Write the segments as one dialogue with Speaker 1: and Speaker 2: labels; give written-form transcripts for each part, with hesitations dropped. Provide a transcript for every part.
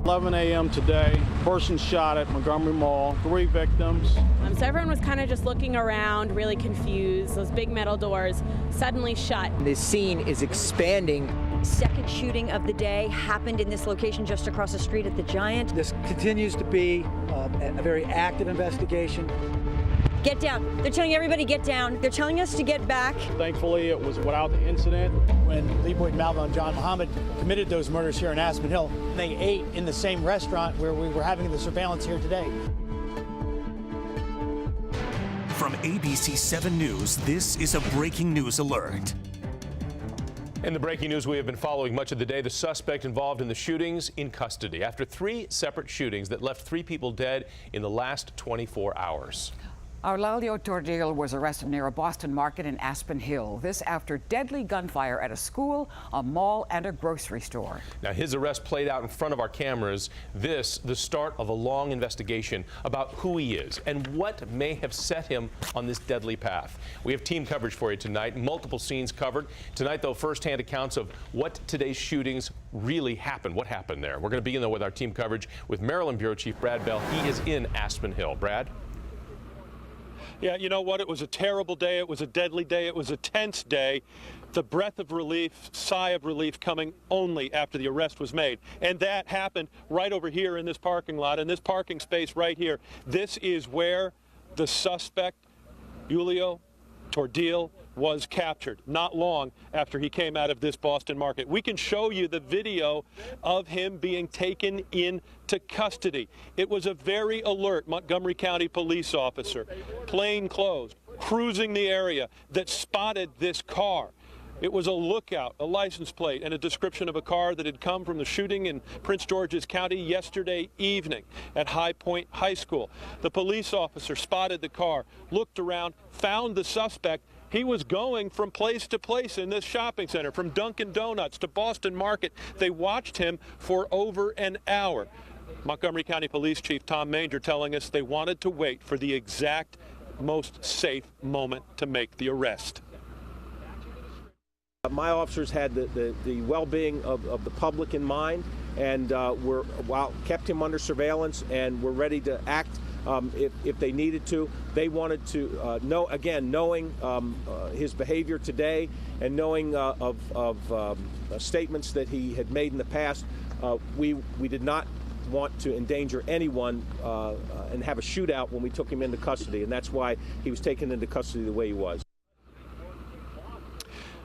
Speaker 1: 11 a.m. today, person shot at Montgomery Mall, 3 victims.
Speaker 2: So everyone was kind of just looking around, really confused. Those big metal doors suddenly shut.
Speaker 3: This scene is expanding.
Speaker 4: Second shooting of the day happened in this location just across the street at the Giant.
Speaker 5: This continues to be a very active investigation.
Speaker 4: Get down. They're telling everybody get down. They're telling us to get back.
Speaker 1: Thankfully, it was without the incident.
Speaker 5: When Lee Boyd Malvo and John Muhammad committed those murders here in Aspen Hill, they ate in the same restaurant where we were having the surveillance here today.
Speaker 6: From ABC 7 News, this is a breaking news alert.
Speaker 7: In the breaking news we have been following much of the day, the suspect involved in the shootings in custody after 3 separate shootings that left 3 people dead in the last 24 hours.
Speaker 8: Eulalio Tordil was arrested near a Boston market in Aspen Hill. This after deadly gunfire at a school, a mall, and a grocery store. Now, his arrest played out in front of our cameras. This, the start of a long investigation about who he is and what may have set him on this deadly path. We have team coverage for you tonight, multiple scenes covered. Tonight, though, firsthand accounts of what today's shootings really happened. What happened there? We're going to begin, though, with our team coverage with Maryland Bureau Chief Brad Bell. He is in Aspen Hill. Brad?
Speaker 9: Yeah, you know what? It was a terrible day. It was a deadly day. It was a tense day. The breath of relief, sigh of relief coming only after the arrest was made. And that happened right over here in this parking lot, in this parking space right here. This is where the suspect, Eulalio Tordil, was captured not long after he came out of this Boston market. We can show you the video of him being taken into custody. It was a very alert Montgomery County police officer, plain clothes, cruising the area, that spotted this car. It was a lookout, a license plate, and a description of a car that had come from the shooting in Prince George's County yesterday evening at High Point High School. The police officer spotted the car, looked around, found the suspect. He was going from place to place in this shopping center, from Dunkin' Donuts to Boston Market. They watched him for over an hour. Montgomery County Police Chief Tom Manger telling us they wanted to wait for the exact most safe moment to make the arrest.
Speaker 10: My officers had the well-being of the public in mind, and kept him under surveillance, and were ready to act if they needed to. They wanted to knowing his behavior today and knowing of statements that he had made in the past, we did not want to endanger anyone and have a shootout when we took him into custody, and that's why he was taken into custody the way he was.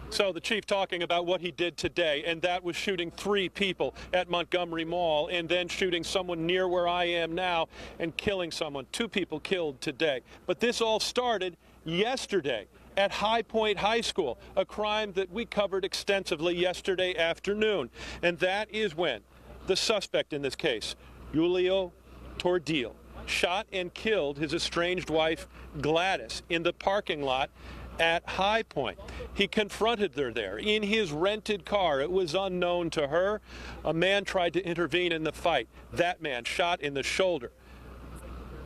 Speaker 9: So the chief talking about what he did today, and that was shooting 3 people at Montgomery Mall, and then shooting someone near where I am now and killing someone. 2 people killed today. But this all started yesterday at High Point High School, a crime that we covered extensively yesterday afternoon. And that is when the suspect in this case, Eulalio Tordil, shot and killed his estranged wife, Gladys, in the parking lot at High Point. He confronted her there in his rented car. It was unknown to her. A man tried to intervene in the fight. That man shot in the shoulder.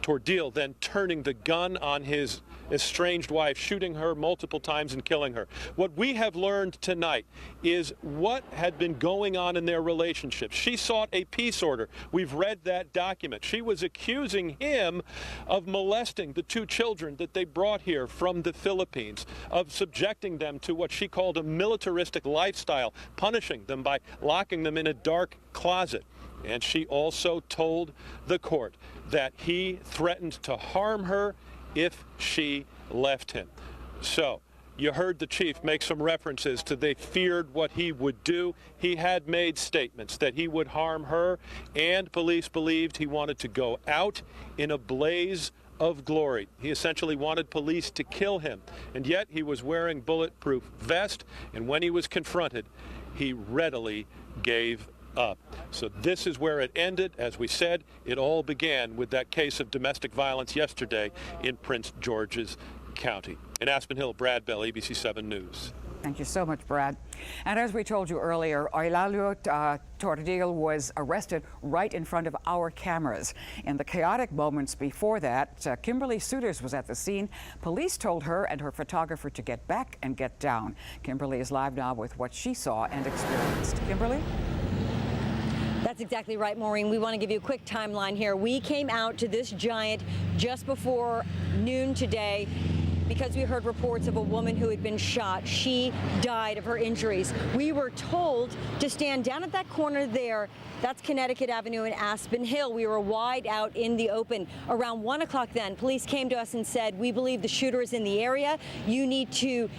Speaker 9: Tordil then turning the gun on his estranged wife, shooting her multiple times and killing her. What we have learned tonight is what had been going on in their relationship. She sought a peace order. We've read that document. She was accusing him of molesting the 2 children that they brought here from the Philippines, of subjecting them to what she called a militaristic lifestyle, punishing them by locking them in a dark closet. And she also told the court that he threatened to harm her if she left him. So you heard the chief make some references to they feared what he would do. He had made statements that he would harm her, and police believed he wanted to go out in a blaze of glory. He essentially wanted police to kill him, and yet he was wearing bulletproof vest, and when he was confronted, he readily gave up. So this is where it ended. As we said, it all began with that case of domestic violence yesterday in Prince George's County. In Aspen Hill, Brad Bell, ABC 7 News.
Speaker 8: Thank you so much, Brad. And as we told you earlier, Eulalio Tordil was arrested right in front of our cameras. In the chaotic moments before that, Kimberly Souters was at the scene. Police told her and her photographer to get back and get down. Kimberly is live now with what she saw and experienced. Kimberly?
Speaker 4: That's exactly right, Maureen. We want to give you a quick timeline here. We came out to this Giant just before noon today because we heard reports of a woman who had been shot. She died of her injuries. We were told to stand down at that corner there. That's Connecticut Avenue in Aspen Hill. We were wide out in the open. Around 1 o'clock then, police came to us and said, we believe the shooter is in the area. You need to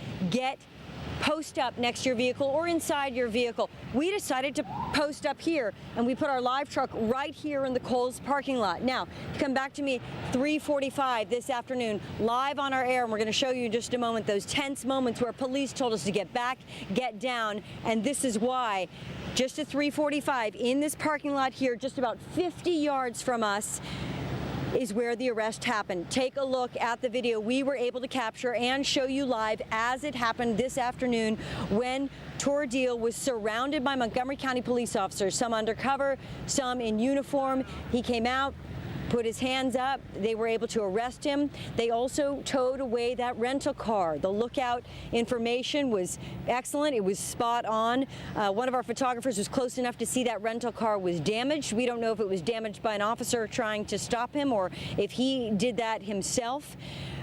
Speaker 4: post up next to your vehicle or inside your vehicle. We decided to post up here, and we put our live truck right here in the Kohl's parking lot. Now, come back to me 3:45 this afternoon, live on our air, and we're going to show you in just a moment those tense moments where police told us to get back, get down, and this is why. Just at 3:45 in this parking lot here, just about 50 yards from us, is where the arrest happened. Take a look at the video we were able to capture and show you live as it happened this afternoon when Tordil was surrounded by Montgomery County police officers, some undercover, some in uniform. He came out, put his hands up. They were able to arrest him. They also towed away that rental car. The lookout information was excellent. It was spot on. One of our photographers was close enough to see that rental car was damaged. We don't know if it was damaged by an officer trying to stop him or if he did that himself.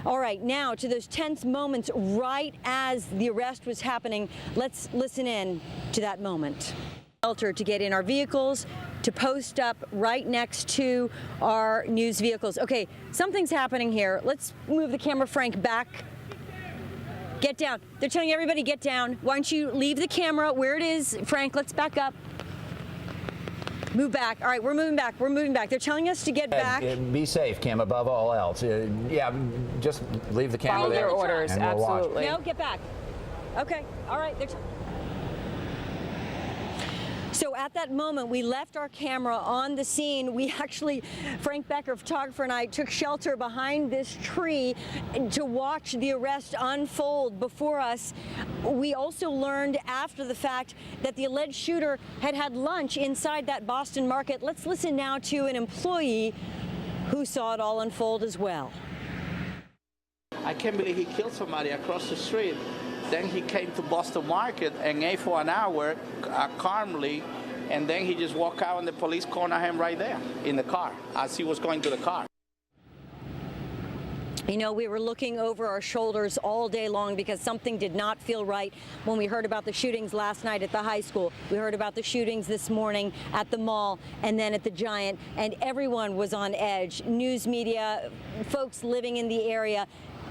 Speaker 4: All right, now to those tense moments right as the arrest was happening. Let's listen in to that moment. Shelter to get in our vehicles, to post up right next to our news vehicles. Okay, something's happening here. Let's move the camera, Frank, back. Get down. They're telling everybody get down. Why don't you leave the camera where it is? Frank, let's back up. Move back. All right, we're moving back. We're moving back. They're telling us to get back.
Speaker 11: Be safe, Kim, above all else. Yeah, just leave the camera
Speaker 2: Follow
Speaker 11: there.
Speaker 2: their orders,
Speaker 11: and we'll
Speaker 2: absolutely.
Speaker 4: No, get back. Okay, all right. So at that moment, we left our camera on the scene. We actually, Frank Becker, photographer, and I took shelter behind this tree to watch the arrest unfold before us. We also learned after the fact that the alleged shooter had had lunch inside that Boston market. Let's listen now to an employee who saw it all unfold as well.
Speaker 12: I can't believe he killed somebody across the street. Then he came to Boston Market and ate for an hour calmly, and then he just walked out and the police cornered him right there in the car as he was going to the car.
Speaker 4: You know, we were looking over our shoulders all day long because something did not feel right when we heard about the shootings last night at the high school. We heard about the shootings this morning at the mall and then at the Giant, and everyone was on edge. News media, folks living in the area.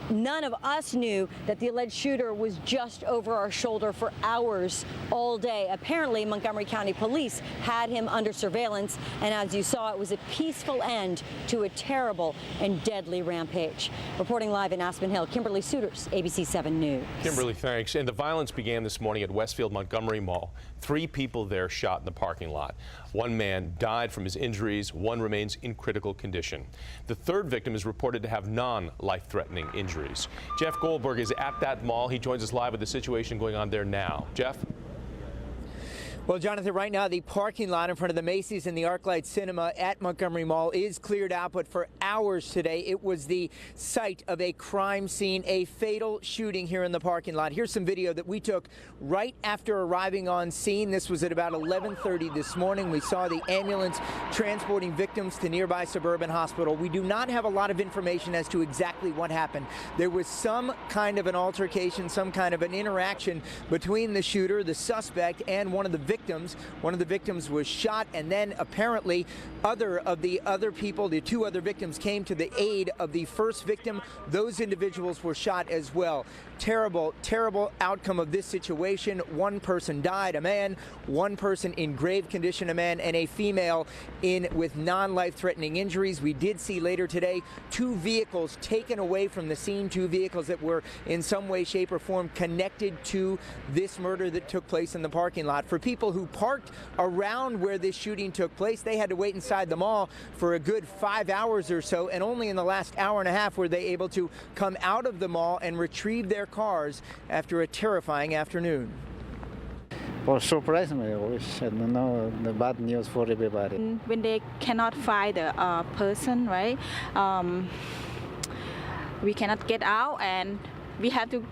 Speaker 4: None of us knew that the alleged shooter was just over our shoulder for hours all day. Apparently, Montgomery County Police had him under surveillance, and as you saw, it was a peaceful end to a terrible and deadly rampage. Reporting live in Aspen Hill, Kimberly Souters, ABC 7 News.
Speaker 7: Kimberly, thanks. And the violence began this morning at Westfield Montgomery Mall. 3 people there shot in the parking lot. 1 man died from his injuries. 1 remains in critical condition. The 3rd victim is reported to have non-life-threatening injuries. Jeff Goldberg is at that mall. He joins us live with the situation going on there now. Jeff?
Speaker 3: Well, Jonathan, right now the parking lot in front of the Macy's and the ArcLight Cinema at Montgomery Mall is cleared out, but for hours today it was the site of a crime scene, a fatal shooting here in the parking lot. Here's some video that we took right after arriving on scene. This was at about 11:30 this morning. We saw the ambulance transporting victims to nearby suburban hospital. We do not have a lot of information as to exactly what happened. There was some kind of an altercation, some kind of an interaction between the shooter, the suspect, and one of the victims. One of the victims was shot, and then apparently the 2 other victims came to the aid of the first victim. Those individuals were shot as well. Terrible, terrible outcome of this situation. 1 person died, a man, 1 person in grave condition, a man, and a female with non-life-threatening injuries. We did see later today 2 vehicles taken away from the scene, 2 vehicles that were in some way, shape, or form connected to this murder that took place in the parking lot. For people who parked around where this shooting took place, they had to wait inside the mall for a good 5 hours or so, and only in the last hour and a half were they able to come out of the mall and retrieve their cars after a terrifying afternoon.
Speaker 13: Well, surprise me. I wish I don't know the bad news for everybody.
Speaker 14: When they cannot find the person, right? We cannot get out, and we have to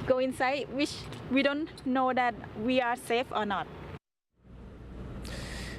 Speaker 14: go inside, which we don't know that we are safe or not.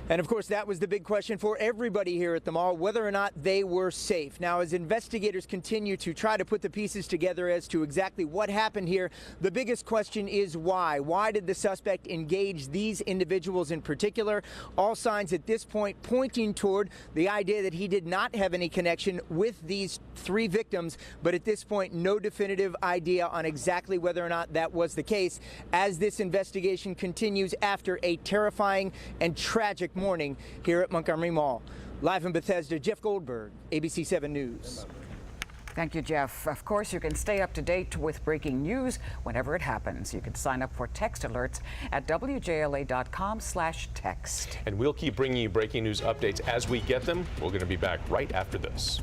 Speaker 3: And of course, that was the big question for everybody here at the mall, whether or not they were safe. Now, as investigators continue to try to put the pieces together as to exactly what happened here, the biggest question is why? Why did the suspect engage these individuals in particular? All signs at this point pointing toward the idea that he did not have any connection with these 3 victims, but at this point, no definitive idea on exactly whether or not that was the case as this investigation continues after a terrifying and tragic morning here at Montgomery Mall. Live in Bethesda, Jeff Goldberg, ABC 7 News.
Speaker 8: Thank you, Jeff. Of course, you can stay up to date with breaking news whenever it happens. You can sign up for text alerts at WJLA.com/text.
Speaker 7: And we'll keep bringing you breaking news updates as we get them. We're going to be back right after this.